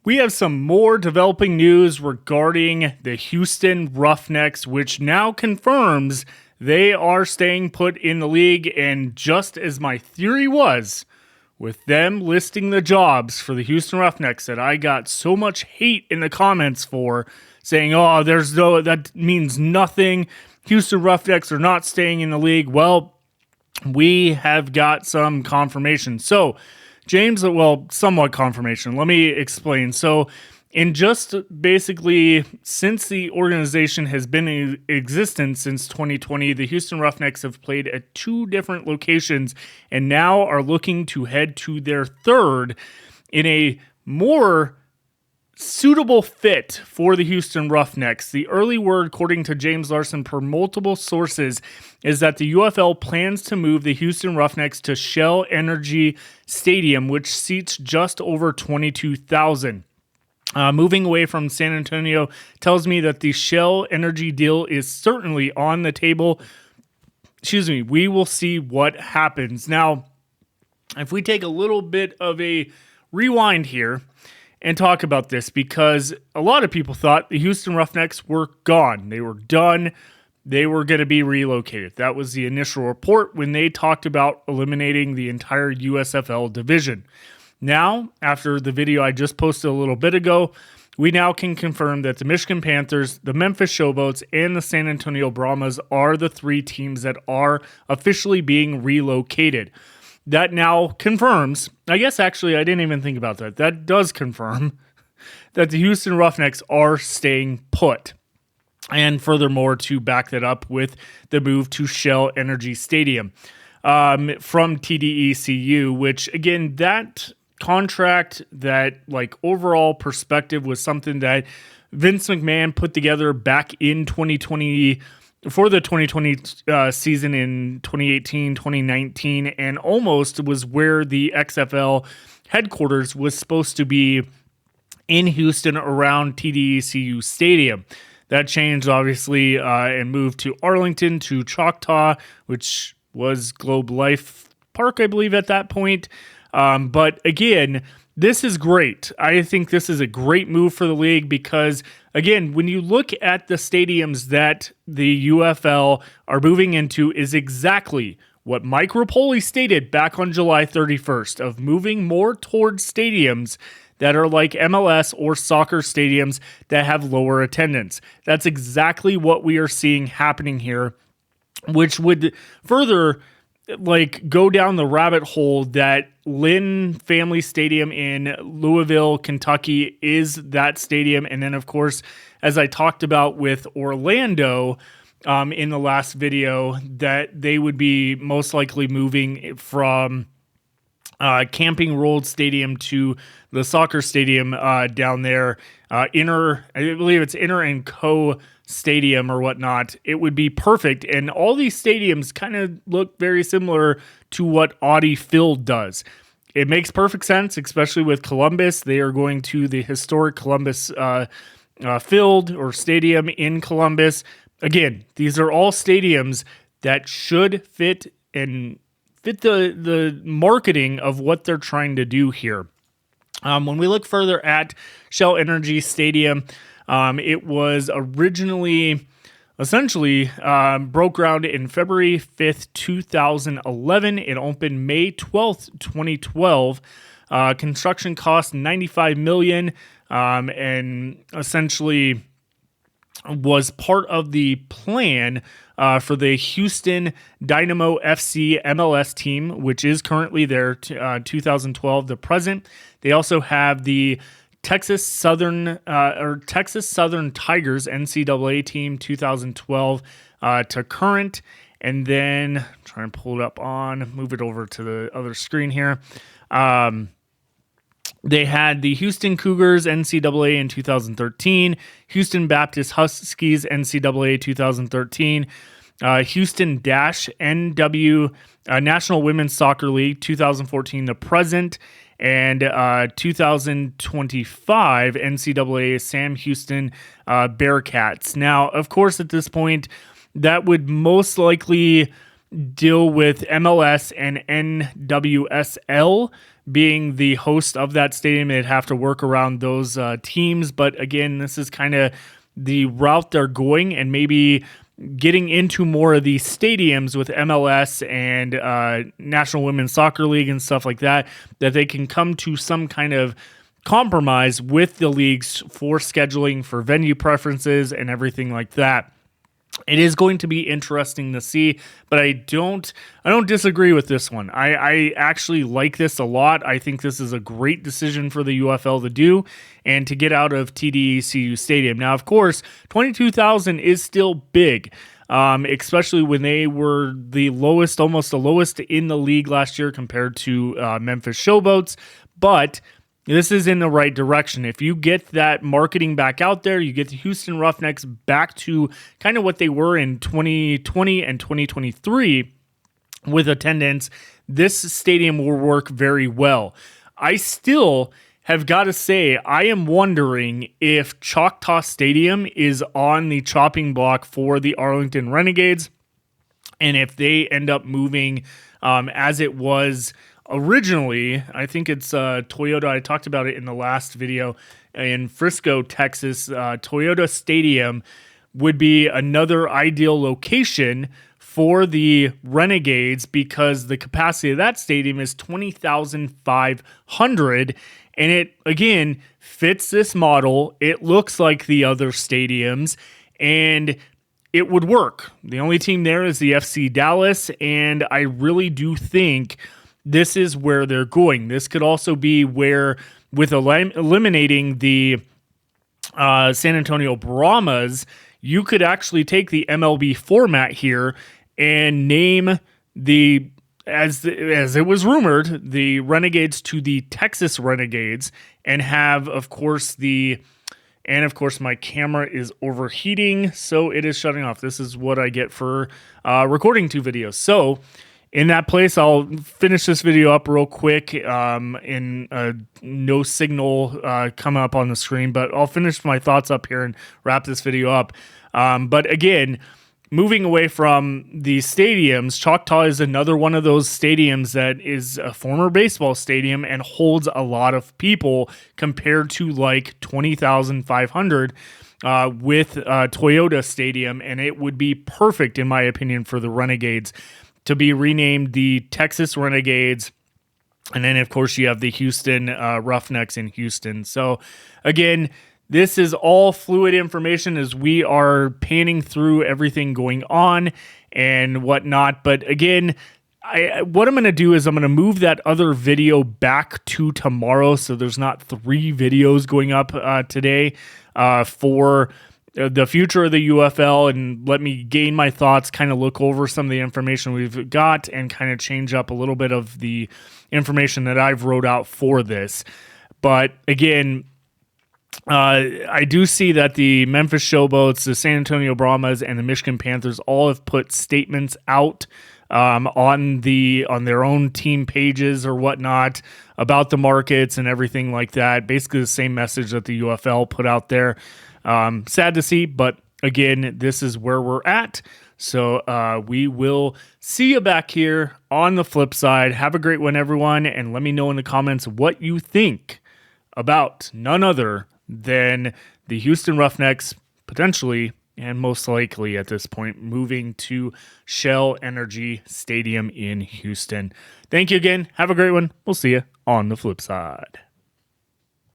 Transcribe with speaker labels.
Speaker 1: We have some more developing news regarding the Houston Roughnecks, which now confirms they are staying put in the league. And just as my theory was, with them listing the jobs for the Houston Roughnecks that I got so much hate in the comments for, saying, oh, that means nothing. Houston Roughnecks are not staying in the league. Well, we have got some confirmation. So, James, somewhat confirmation. Let me explain. So, in just basically since the organization has been in existence since 2020, the Houston Roughnecks have played at 2 different locations and now are looking to head to their third in a more suitable fit for the Houston Roughnecks. The early word, according to James Larson, per multiple sources, is that the UFL plans to move the Houston Roughnecks to Shell Energy Stadium, which seats just over 22,000. Moving away from San Antonio tells me that the Shell Energy deal is certainly on the table. We will see what happens. Now, if we take a little bit of a rewind here and talk about this, because a lot of people thought the Houston Roughnecks were gone. They were done. They were going to be relocated. That was the initial report when they talked about eliminating the entire USFL division. Now, after the video I just posted a little bit ago, we now can confirm that the Michigan Panthers, the Memphis Showboats, and the San Antonio Brahmas are the 3 teams that are officially being relocated. That now confirms, I guess actually I didn't even think about that. That does confirm that the Houston Roughnecks are staying put. And furthermore, to back that up with the move to Shell Energy Stadium from TDECU, which again, that contract, that overall perspective was something that Vince McMahon put together back in 2020 for the 2020 season in 2018, 2019, and almost was where the XFL headquarters was supposed to be in Houston around TDECU Stadium. That changed, obviously, and moved to Arlington, to Choctaw, which was Globe Life Park, I believe, at that point. But again, this is great. I think this is a great move for the league because, again, when you look at the stadiums that the UFL are moving into, is exactly what Mike Repole stated back on July 31st, of moving more towards stadiums that are like MLS or soccer stadiums that have lower attendance. That's exactly what we are seeing happening here, which would further go down the rabbit hole that Lynn Family Stadium in Louisville, Kentucky is that stadium. And then, of course, as I talked about with Orlando in the last video, that they would be most likely moving from Camping World Stadium to the soccer stadium down there, I believe it's Inter and Co Stadium or whatnot. It would be perfect. And all these stadiums kind of look very similar to what Audi Field does. It makes perfect sense, especially with Columbus. They are going to the historic Columbus field or stadium in Columbus. Again, these are all stadiums that should fit the marketing of what they're trying to do here. When we look further at Shell Energy Stadium, it was originally essentially broke ground in February 5th, 2011. It opened May 12th, 2012. Construction cost $95 million, and essentially was part of the plan for the Houston Dynamo FC MLS team, which is currently there, 2012 to present. They also have the Texas Southern Tigers NCAA team, 2012 to current. And then try and pull it up move it over to the other screen here. They had the Houston Cougars NCAA in 2013, Houston Baptist Huskies NCAA 2013, Houston Dash NW National Women's Soccer League 2014 to present, and 2025 NCAA Sam Houston Bearcats. Now, of course, at this point, that would most likely deal with MLS and NWSL, being the host of that stadium. They'd have to work around those teams. But again, this is kind of the route they're going, and maybe getting into more of these stadiums with MLS and National Women's Soccer League and stuff like that, that they can come to some kind of compromise with the leagues for scheduling, for venue preferences, and everything like that. It is going to be interesting to see, but I don't disagree with this one. I actually like this a lot. I think this is a great decision for the UFL to do and to get out of TDECU Stadium. Now, of course, 22,000 is still big, especially when they were the lowest, almost the lowest in the league last year compared to Memphis Showboats, but this is in the right direction. If you get that marketing back out there, you get the Houston Roughnecks back to kind of what they were in 2020 and 2023 with attendance, this stadium will work very well. I still have got to say, I am wondering if Choctaw Stadium is on the chopping block for the Arlington Renegades, and if they end up moving as it was originally. I think it's Toyota. I talked about it in the last video in Frisco, Texas. Toyota Stadium would be another ideal location for the Renegades because the capacity of that stadium is 20,500, and it, again, fits this model. It looks like the other stadiums, and it would work. The only team there is the FC Dallas, and I really do think this is where they're going. This could also be where, with eliminating the San Antonio Brahmas, you could actually take the MLB format here and name the, as it was rumored, the Renegades to the Texas Renegades, and have, of course, my camera is overheating, so it is shutting off. This is what I get for recording 2 videos. So in that place, I'll finish this video up real quick in no signal come up on the screen, but I'll finish my thoughts up here and wrap this video up. But again, moving away from the stadiums, Choctaw is another one of those stadiums that is a former baseball stadium and holds a lot of people compared to like 20,500 with Toyota Stadium, and it would be perfect, in my opinion, for the Renegades to be renamed the Texas Renegades. And then, of course, you have the Houston Roughnecks in Houston. So, again, this is all fluid information as we are panning through everything going on and whatnot. But, again, what I'm going to do is I'm going to move that other video back to tomorrow so there's not 3 videos going up today for the future of the UFL, and let me gain my thoughts, kind of look over some of the information we've got, and kind of change up a little bit of the information that I've wrote out for this. But again, I do see that the Memphis Showboats, the San Antonio Brahmas, and the Michigan Panthers all have put statements out on their own team pages or whatnot about the markets and everything like that. Basically the same message that the UFL put out there. Sad to see, but again, this is where we're at. So we will see you back here on the flip side. Have a great one, everyone, and let me know in the comments what you think about none other than the Houston Roughnecks, potentially and most likely at this point, moving to Shell Energy Stadium in Houston. Thank you again. Have a great one. We'll see you on the flip side.